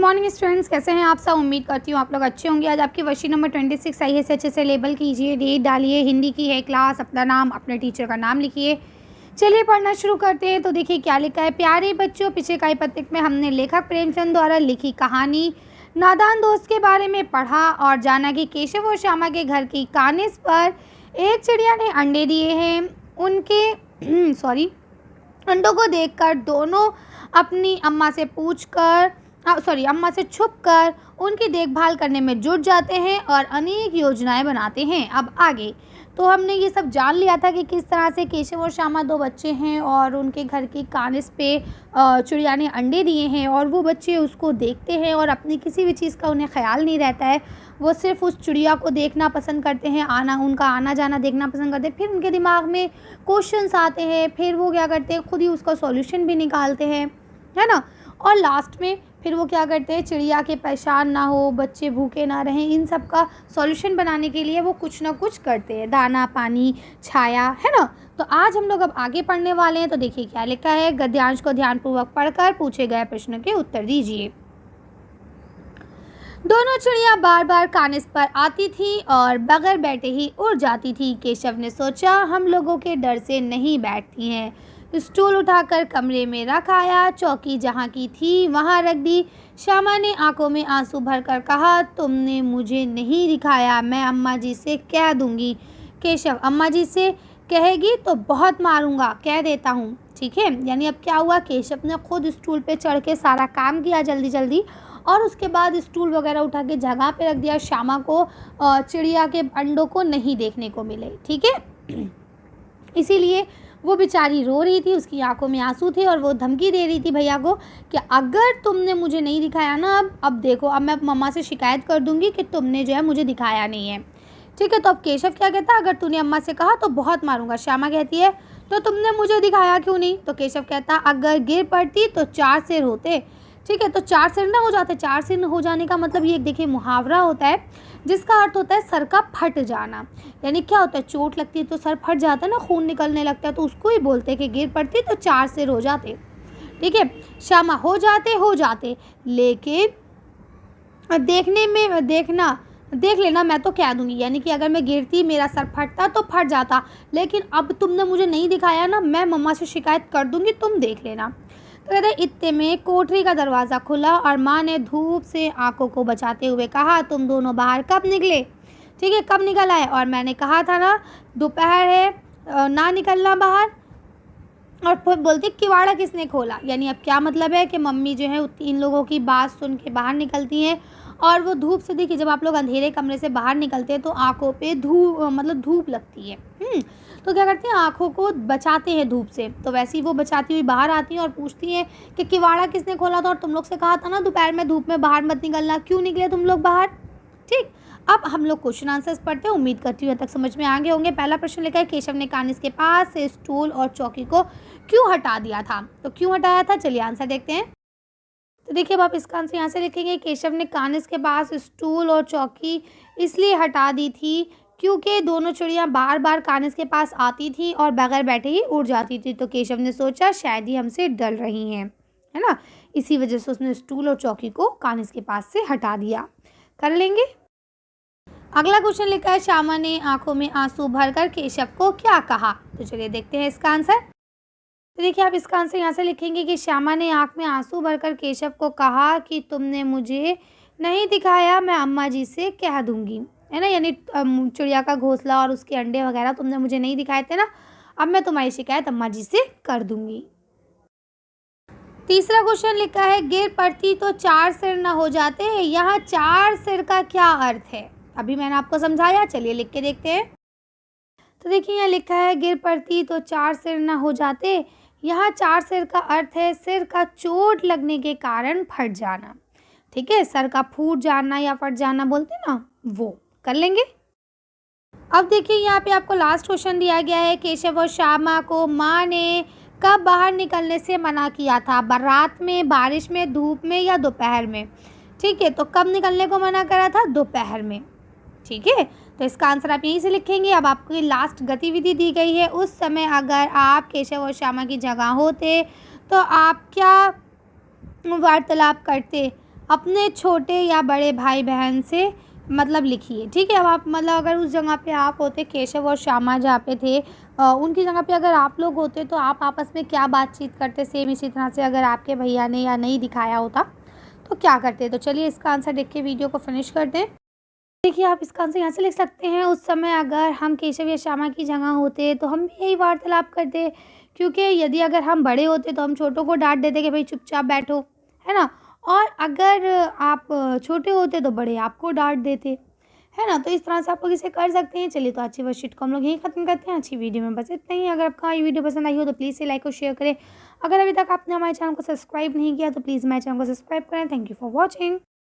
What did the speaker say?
Morning students, कैसे हैं आप सब। उम्मीद करती हूँ आप लोग अच्छे होंगे। आज आपकी वर्कशीट नंबर 26 आई है, इसे अच्छे से लेबल कीजिए, डेट डालिए, हिंदी की है क्लास, अपना नाम, अपने टीचर का नाम लिखिए। चलिए पढ़ना शुरू करते हैं। तो देखिए क्या लिखा है। प्यारे बच्चों, पीछे का पत्रिक में हमने लेखक प्रेमचंद द्वारा लिखी कहानी नादान दोस्त के बारे में पढ़ा और जाना कि केशव और श्यामा के घर की कानिस पर एक चिड़िया ने अंडे दिए हैं। उनके अंडों को देखकर दोनों अपनी अम्मा से छुपकर उनकी देखभाल करने में जुट जाते हैं और अनेक योजनाएं बनाते हैं। अब आगे तो हमने ये सब जान लिया था कि किस तरह से केशव और श्यामा दो बच्चे हैं और उनके घर की कानिस पे चिड़िया ने अंडे दिए हैं और वो बच्चे उसको देखते हैं और अपनी किसी भी चीज़ का उन्हें ख्याल नहीं रहता है। वो सिर्फ उस चिड़िया को देखना पसंद करते हैं, उनका आना जाना देखना पसंद करते हैं। फिर उनके दिमाग में क्वेश्चंस आते हैं, फिर वो क्या करते हैं, खुद ही उसका सॉल्यूशन भी निकालते हैं, है ना। और लास्ट में फिर वो क्या करते हैं, चिड़िया के परेशान ना हो, बच्चे भूखे ना रहें, इन सब का सॉल्यूशन बनाने के लिए वो कुछ ना कुछ करते हैं, दाना पानी छाया, है ना। तो आज हम लोग अब आगे पढ़ने वाले हैं। तो देखिए क्या लिखा है। गद्यांश को ध्यानपूर्वक पढ़कर पूछे गए प्रश्न के उत्तर दीजिए। दोनों चिड़िया बार बार कानिस पर आती थी और बगैर बैठे ही उड़ जाती थी। केशव ने सोचा, हम लोगों के डर से नहीं बैठती हैं। स्टूल उठाकर कमरे में रख आया, चौकी जहाँ की थी वहाँ रख दी। श्यामा ने आंखों में आंसू भरकर कहा, तुमने मुझे नहीं दिखाया, मैं अम्मा जी से कह दूंगी। केशव, अम्मा जी से कहेगी तो बहुत मारूंगा, कह देता हूँ, ठीक है। यानी अब क्या हुआ, केशव ने खुद स्टूल पे चढ़ के सारा काम किया जल्दी जल्दी और उसके बाद स्टूल वगैरह उठा के जगह पे रख दिया। श्यामा को चिड़िया के अंडों को नहीं देखने को मिले, ठीक है। इसीलिए वो बेचारी रो रही थी, उसकी आंखों में आंसू थे और वो धमकी दे रही थी भैया को कि अगर तुमने मुझे नहीं दिखाया ना, अब देखो, अब मैं मम्मा से शिकायत कर दूंगी कि तुमने जो है मुझे दिखाया नहीं है, ठीक है। तो अब केशव क्या कहता है, अगर तूने अम्मा से कहा तो बहुत मारूंगा। श्यामा कहती है, तो तुमने मुझे दिखाया क्यों नहीं। तो केशव कहता, अगर गिर पड़ती तो 4 सिर होते, ठीक है। तो 4 सिर ना हो जाते। 4 सिर हो जाने का मतलब ये देखिए मुहावरा होता है जिसका अर्थ होता है सर का फट जाना। यानी क्या होता है, चोट लगती है तो सर फट जाता है ना, खून निकलने लगता है, तो उसको ही बोलते हैं कि गिर पड़ती तो 4 सिर हो जाते, ठीक है। श्यामा, हो जाते, लेकिन देख लेना, मैं तो कह दूंगी। यानी कि अगर मैं गिरती, मेरा सर फटता तो फट जाता, लेकिन अब तुमने मुझे नहीं दिखाया ना, मैं मम्मा से शिकायत कर दूंगी, तुम देख लेना। तो कहते हैं, इतने में कोठरी का दरवाज़ा खुला और माँ ने धूप से आंखों को बचाते हुए कहा, तुम दोनों बाहर कब निकले, ठीक है, कब निकल आए। और मैंने कहा था ना दोपहर है, ना निकलना बाहर। और फिर बोलती, किवाड़ा किसने खोला। यानी अब क्या मतलब है कि मम्मी जो है इन लोगों की बात सुन के बाहर निकलती हैं और वो धूप से, देखिए जब आप लोग अंधेरे कमरे से बाहर निकलते हैं तो आंखों पे धूप लगती है, तो क्या करते हैं, आंखों को बचाते हैं धूप से। तो वैसे ही वो बचाती हुई बाहर आती हैं और पूछती हैं कि किवाड़ा किसने खोला था, और तुम लोग से कहा था ना दोपहर में धूप में बाहर मत निकलना, क्यों निकले तुम लोग बाहर, ठीक। अब हम लोग क्वेश्चन आंसर्स पढ़ते हैं। उम्मीद करती हूँ तक समझ में आ गए होंगे। पहला प्रश्न लिखा है, केशव ने कानिस के पास से स्टूल और चौकी को क्यों हटा दिया था। तो क्यों हटाया था, चलिए आंसर देखते हैं। तो देखिए अब आप इसका आंसर यहाँ से लिखेंगे, केशव ने कानिस के पास स्टूल और चौकी इसलिए हटा दी थी क्योंकि दोनों चिड़िया बार बार कानिस के पास आती थी और बगैर बैठे ही उड़ जाती थी। तो केशव ने सोचा शायद ही हमसे डर रही हैं, है ना, इसी वजह से उसने स्टूल और चौकी को कानिस के पास से हटा दिया। कर लेंगे। अगला क्वेश्चन लिखा है, श्यामा ने आंखों में आंसू भरकर केशव को क्या कहा। तो चलिए देखते हैं इसका आंसर। तो देखिए आप इसका आंसर यहाँ से लिखेंगे कि श्यामा ने आंख में आंसू भरकर केशव को कहा कि तुमने मुझे नहीं दिखाया, मैं अम्मा जी से कह दूंगी, है ना। यानी चिड़िया का घोंसला और उसके अंडे वगैरह तुमने मुझे नहीं दिखाए थे ना, अब मैं तुम्हारी शिकायत अम्मा जी से कर दूंगी। तीसरा क्वेश्चन लिखा है, गिर पड़ती तो 4 सिर न हो जाते। यहाँ 4 सिर का क्या अर्थ है, अभी मैंने आपको समझाया, चलिए लिख के देखते हैं। तो देखिए यहाँ लिखा है, गिर पड़ती तो 4 सिर न हो जाते। यहाँ 4 सिर का अर्थ है सिर का चोट लगने के कारण फट जाना, ठीक है, सर का फूट जाना या फट जाना बोलते ना, वो कर लेंगे। अब देखिए यहाँ पे आपको लास्ट क्वेश्चन दिया गया है, केशव और श्यामा को माँ ने कब बाहर निकलने से मना किया था, रात में, बारिश में, धूप में या दोपहर में, ठीक है। तो कब निकलने को मना करा था, दोपहर में, ठीक है। तो इसका आंसर आप यहीं से लिखेंगे। अब आपकी लास्ट गतिविधि दी गई है, उस समय अगर आप केशव और श्यामा की जगह होते तो आप क्या वार्तालाप करते। अपने छोटे या बड़े भाई बहन से मतलब लिखिए, ठीक है। अब आप मतलब अगर उस जगह पे आप होते, केशव और श्यामा जहाँ पे थे, उनकी जगह पे अगर आप लोग होते तो आप आपस में क्या बातचीत करते, सेम इसी तरह से अगर आपके भैया ने या नहीं दिखाया होता तो क्या करते। तो चलिए इसका आंसर देख के वीडियो को फिनिश करते हैं। देखिए आप इसका आंसर यहाँ से लिख सकते हैं, उस समय अगर हम केशव या श्यामा की जगह होते तो हम भी यही वार्तालाप करते, क्योंकि यदि अगर हम बड़े होते तो हम छोटों को डांट देते कि भाई चुपचाप बैठो, है ना। और अगर आप छोटे होते तो बड़े आपको डांट देते, है ना। तो इस तरह से आप लोग इसे कर सकते हैं। चलिए तो अच्छी वर्कशीट को हम लोग यहीं ख़त्म करते हैं। अच्छी वीडियो में बस इतना ही। अगर आपको ये वीडियो पसंद आई हो तो प्लीज़ से लाइक और शेयर करें। अगर अभी तक आपने हमारे चैनल को सब्सक्राइब नहीं किया तो प्लीज़ हमारे चैनल को सब्सक्राइब करें। Thank you for watching.